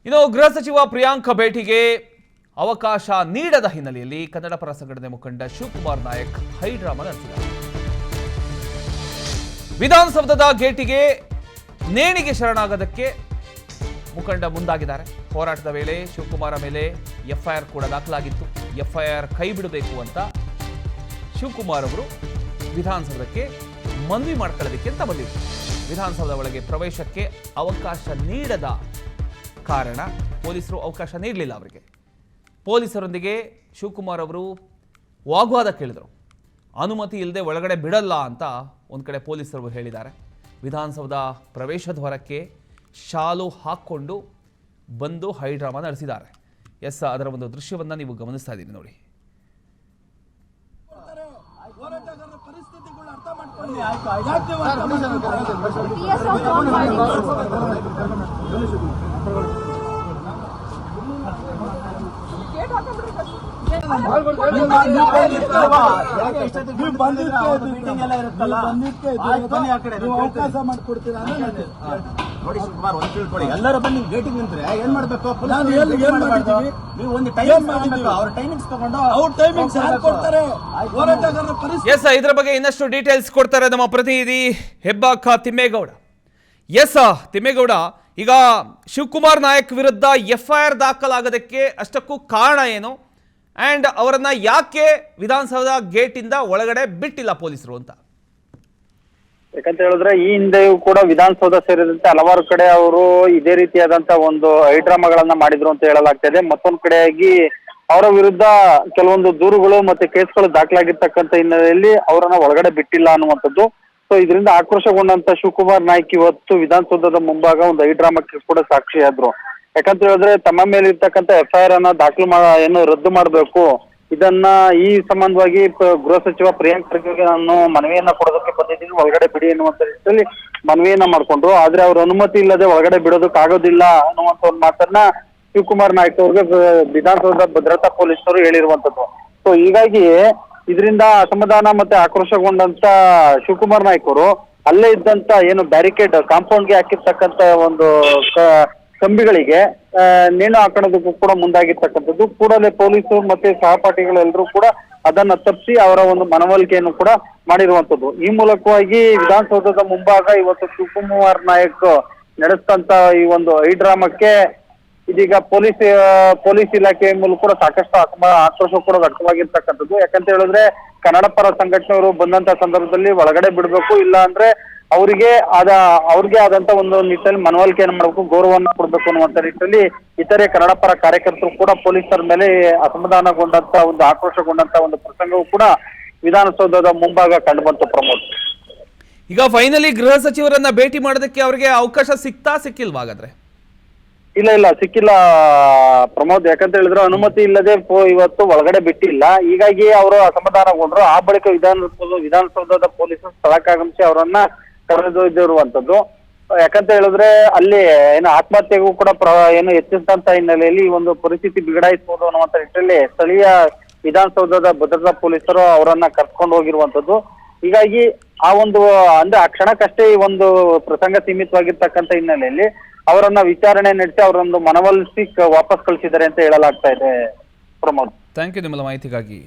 ಇನ್ನು ಗೃಹ ಸಚಿವ ಪ್ರಿಯಾಂಕ ಭೇಟಿಗೆ ಅವಕಾಶ ನೀಡದ ಹಿನ್ನೆಲೆಯಲ್ಲಿ ಕನ್ನಡ ಪರ ಸಂಘಟನೆ ಮುಖಂಡ ಶಿವಕುಮಾರ್ ನಾಯಕ್ ಹೈಡ್ರಾಮಾ ನಡೆಸಿದ್ದಾರೆ. ವಿಧಾನಸೌಧದ ಗೇಟಿಗೆ ನೇಣಿಗೆ ಶರಣಾಗೋದಕ್ಕೆ ಮುಖಂಡ ಮುಂದಾಗಿದ್ದಾರೆ. ಹೋರಾಟದ ವೇಳೆ ಶಿವಕುಮಾರ ಮೇಲೆ ಎಫ್ಐಆರ್ ಕೂಡ ದಾಖಲಾಗಿತ್ತು. ಎಫ್ಐಆರ್ ಕೈ ಬಿಡಬೇಕು ಅಂತ ಶಿವಕುಮಾರ್ ಅವರು ವಿಧಾನಸೌಧಕ್ಕೆ ಮನವಿ ಮಾಡ್ಕೊಳ್ಳೋದಕ್ಕೆ ಅಂತ ಬಂದಿದ್ರು. ವಿಧಾನಸೌಧ ಒಳಗೆ ಪ್ರವೇಶಕ್ಕೆ ಅವಕಾಶ ನೀಡದ ಕಾರಣ ಪೊಲೀಸರು ಅವಕಾಶ ನೀಡಲಿಲ್ಲ. ಅವರಿಗೆ ಪೊಲೀಸರೊಂದಿಗೆ ಶಿವಕುಮಾರ್ ಅವರು ವಾಗ್ವಾದ ಕೇಳಿದರು. ಅನುಮತಿ ಇಲ್ಲದೆ ಒಳಗಡೆ ಬಿಡಲ್ಲ ಅಂತ ಒಂದು ಕಡೆ ಪೊಲೀಸರು ಹೇಳಿದ್ದಾರೆ. ವಿಧಾನಸೌಧ ಪ್ರವೇಶದ ಹೊರಕ್ಕೆ ಶಾಲು ಹಾಕ್ಕೊಂಡು ಬಂದು ಹೈಡ್ರಾಮಾ ನಡೆಸಿದ್ದಾರೆ. ಅದರ ಒಂದು ದೃಶ್ಯವನ್ನು ನೀವು ಗಮನಿಸ್ತಾ ಇದ್ದೀನಿ ನೋಡಿ. ಎಲ್ಲರೂ ಬನ್ನಿ ಗೇಟಿಗೆ ನಿಂತ್ರೆ ಏನ್ ಮಾಡ್ಬೇಕು? ಇದರ ಬಗ್ಗೆ ಇನ್ನಷ್ಟು ಡೀಟೇಲ್ಸ್ ಕೊಡ್ತಾರೆ ನಮ್ಮ ಪ್ರತಿನಿಧಿ ಹೆಬ್ಬಾಕ ತಿಮ್ಮೇಗೌಡ. ತಿಮ್ಮೇಗೌಡ, ಈಗ ಶಿವಕುಮಾರ್ ನಾಯಕ್ ವಿರುದ್ಧ ಎಫ್ಐಆರ್ ದಾಖಲಾಗೋದಕ್ಕೆ ಅಷ್ಟಕ್ಕೂ ಕಾರಣ ಏನು? ಅಂಡ್ ಅವರನ್ನ ಯಾಕೆ ವಿಧಾನಸೌಧ ಗೇಟ್ ಇಂದ ಒಳಗಡೆ ಬಿಟ್ಟಿಲ್ಲ ಪೊಲೀಸರು ಅಂತ? ಯಾಕಂತ ಹೇಳಿದ್ರೆ ಈ ಹಿಂದೆಯೂ ಕೂಡ ವಿಧಾನಸೌಧ ಸೇರಿದಂತೆ ಹಲವಾರು ಕಡೆ ಅವರು ಇದೇ ರೀತಿಯಾದಂತ ಒಂದು ಹೈಡ್ರಾಮಾಗಳನ್ನ ಮಾಡಿದ್ರು ಅಂತ ಹೇಳಲಾಗ್ತದೆ. ಮತ್ತೊಂದು ಕಡೆಯಾಗಿ ಅವರ ವಿರುದ್ಧ ಕೆಲವೊಂದು ದೂರುಗಳು ಮತ್ತೆ ಕೇಸ್ಗಳು ದಾಖಲಾಗಿರ್ತಕ್ಕಂಥ ಹಿನ್ನೆಲೆಯಲ್ಲಿ ಅವರನ್ನ ಒಳಗಡೆ ಬಿಟ್ಟಿಲ್ಲ ಅನ್ನುವಂಥದ್ದು. ಸೊ ಇದರಿಂದ ಆಕ್ರೋಶಗೊಂಡಂತ ಶಿವಕುಮಾರ್ ನಾಯ್ಕ್ ಇವತ್ತು ವಿಧಾನಸೌಧದ ಮುಂಭಾಗ ಒಂದು ಹೈಡ್ರಾಮಾಕ್ಕೆ ಕೂಡ ಸಾಕ್ಷಿಯಾದ್ರು. ಯಾಕಂತ ಹೇಳಿದ್ರೆ ತಮ್ಮ ಮೇಲೆ ಇರ್ತಕ್ಕಂಥ ಎಫ್ಐಆರ್ ಅನ್ನ ಏನು ರದ್ದು ಮಾಡಬೇಕು, ಇದನ್ನ ಈ ಸಂಬಂಧವಾಗಿ ಗೃಹ ಸಚಿವ ಪ್ರಿಯಾಂಕ್ ಖರ್ಗೆ ನಾನು ಮನವಿಯನ್ನ ಕೊಡೋದಕ್ಕೆ ಬಂದಿದ್ದೀನಿ, ಒಳಗಡೆ ಬಿಡಿ ಎನ್ನುವಂತ ರೀತಿಯಲ್ಲಿ ಮನವಿಯನ್ನ ಮಾಡ್ಕೊಂಡ್ರು. ಆದ್ರೆ ಅವ್ರ ಅನುಮತಿ ಇಲ್ಲದೆ ಒಳಗಡೆ ಬಿಡೋದಕ್ಕೆ ಆಗೋದಿಲ್ಲ ಅನ್ನುವಂತ ಒಂದು ಮಾತನ್ನ ಶಿವಕುಮಾರ್ ನಾಯ್ಕ್ ಅವ್ರಿಗೆ ವಿಧಾನಸೌಧ ಭದ್ರತಾ ಪೊಲೀಸರು ಹೇಳಿರುವಂತದ್ದು. ಸೊ ಹೀಗಾಗಿ ಇದರಿಂದ ಅಸಮಾಧಾನ ಮತ್ತೆ ಆಕ್ರೋಶಗೊಂಡಂತ ಶಿವಕುಮಾರ್ ನಾಯ್ಕ್ ಅವರು ಅಲ್ಲೇ ಇದ್ದಂತ ಏನು ಬ್ಯಾರಿಕೇಡ್ ಕಾಂಪೌಂಡ್ಗೆ ಹಾಕಿರ್ತಕ್ಕಂತ ಒಂದು ಕಂಬಿಗಳಿಗೆ ನೇಣು ಹಾಕೋದಕ್ಕೂ ಕೂಡ ಮುಂದಾಗಿರ್ತಕ್ಕಂಥದ್ದು. ಕೂಡಲೇ ಪೊಲೀಸರು ಮತ್ತೆ ಸಹಪಾಠಿಗಳೆಲ್ಲರೂ ಕೂಡ ಅದನ್ನ ತಪ್ಪಿಸಿ ಅವರ ಒಂದು ಮನವೊಲಿಕೆಯನ್ನು ಕೂಡ ಮಾಡಿರುವಂತದ್ದು. ಈ ಮೂಲಕವಾಗಿ ವಿಧಾನಸೌಧದ ಮುಂಭಾಗ ಇವತ್ತು ಶಿವಕುಮಾರ್ ನಾಯಕ್ ನಡೆಸಿದಂತ ಈ ಒಂದು ಹೈಡ್ರಾಮಕ್ಕೆ ಇದೀಗ ಪೊಲೀಸ್ ಇಲಾಖೆ ಮೂಲಕ ಕೂಡ ಸಾಕಷ್ಟು ಆಕ್ರೋಶ ಕೂಡ ವ್ಯಕ್ತವಾಗಿರ್ತಕ್ಕಂಥದ್ದು. ಯಾಕಂತ ಹೇಳಿದ್ರೆ ಕನ್ನಡ ಪರ ಸಂಘಟನೆಯವರು ಬಂದಂತ ಸಂದರ್ಭದಲ್ಲಿ ಒಳಗಡೆ ಬಿಡಬೇಕು, ಇಲ್ಲ ಅಂದ್ರೆ ಅವ್ರಿಗೆ ಆದಂತ ಒಂದು ನಿಟ್ಟಿನಲ್ಲಿ ಮನವೊಲಿಕೆಯನ್ನು ಮಾಡಬೇಕು, ಗೌರವವನ್ನು ಕೊಡಬೇಕು ಅನ್ನುವಂತ ನಿಟ್ಟಿನಲ್ಲಿ ಇತರೆ ಕನ್ನಡ ಪರ ಕಾರ್ಯಕರ್ತರು ಕೂಡ ಪೊಲೀಸರ ಮೇಲೆ ಅಸಮಾಧಾನಗೊಂಡಂತ ಒಂದು ಆಕ್ರೋಶಗೊಂಡಂತ ಒಂದು ಪ್ರಸಂಗವೂ ಕೂಡ ವಿಧಾನಸೌಧದ ಮುಂಭಾಗ ಕಂಡುಬಂತು. ಪ್ರಮೋದ್, ಈಗ ಫೈನಲಿ ಗೃಹ ಸಚಿವರನ್ನ ಭೇಟಿ ಮಾಡೋದಕ್ಕೆ ಅವರಿಗೆ ಅವಕಾಶ ಸಿಕ್ಕಿಲ್ವಾ? ಹಾಗಾದ್ರೆ ಇಲ್ಲ ಸಿಕ್ಕಿಲ್ಲ ಪ್ರಮೋದ್. ಯಾಕಂತ ಹೇಳಿದ್ರೆ ಅನುಮತಿ ಇಲ್ಲದೆ ಇವತ್ತು ಒಳಗಡೆ ಬಿಟ್ಟಿಲ್ಲ. ಹೀಗಾಗಿ ಅವರು ಅಸಮಾಧಾನಗೊಂಡ್ರು. ಆ ಬಳಿಕ ವಿಧಾನಸೌಧದ ಪೊಲೀಸರು ಸ್ಥಳಕ್ಕಾಗಮಿಸಿ ಅವರನ್ನ ಕರೆದೊಯ್ದಿರುವಂತದ್ದು. ಯಾಕಂತ ಹೇಳಿದ್ರೆ ಅಲ್ಲಿ ಏನು ಆತ್ಮಹತ್ಯೆಗೂ ಕೂಡ ಹೆಚ್ಚಿಸಿದಂತ ಹಿನ್ನೆಲೆಯಲ್ಲಿ ಈ ಒಂದು ಪರಿಸ್ಥಿತಿ ಬಿಗಡಾಯಿಸಬಹುದು ಅನ್ನುವಂತ ನಿಟ್ಟಿನಲ್ಲಿ ಸ್ಥಳೀಯ ವಿಧಾನಸೌಧದ ಭದ್ರತಾ ಪೊಲೀಸರು ಅವರನ್ನ ಕರ್ಕೊಂಡು ಹೋಗಿರುವಂತದ್ದು. ಹೀಗಾಗಿ ಆ ಒಂದು ಅಂದ್ರೆ ಆ ಕ್ಷಣಕ್ಕಷ್ಟೇ ಈ ಒಂದು ಪ್ರಸಂಗ ಸೀಮಿತವಾಗಿರ್ತಕ್ಕಂಥ ಹಿನ್ನೆಲೆಯಲ್ಲಿ ಅವರನ್ನ ವಿಚಾರಣೆ ನಡೆಸಿ ಅವರೊಂದು ಮನವೊಲಿಸಿ ವಾಪಸ್ ಕಳಿಸಿದ್ದಾರೆ ಅಂತ ಹೇಳಲಾಗ್ತಾ ಇದೆ. ಪ್ರಮೋದ್, ಥ್ಯಾಂಕ್ ಯು ನಿಮ್ಮಲ್ಲ ಮಾಹಿತಿಗಾಗಿ.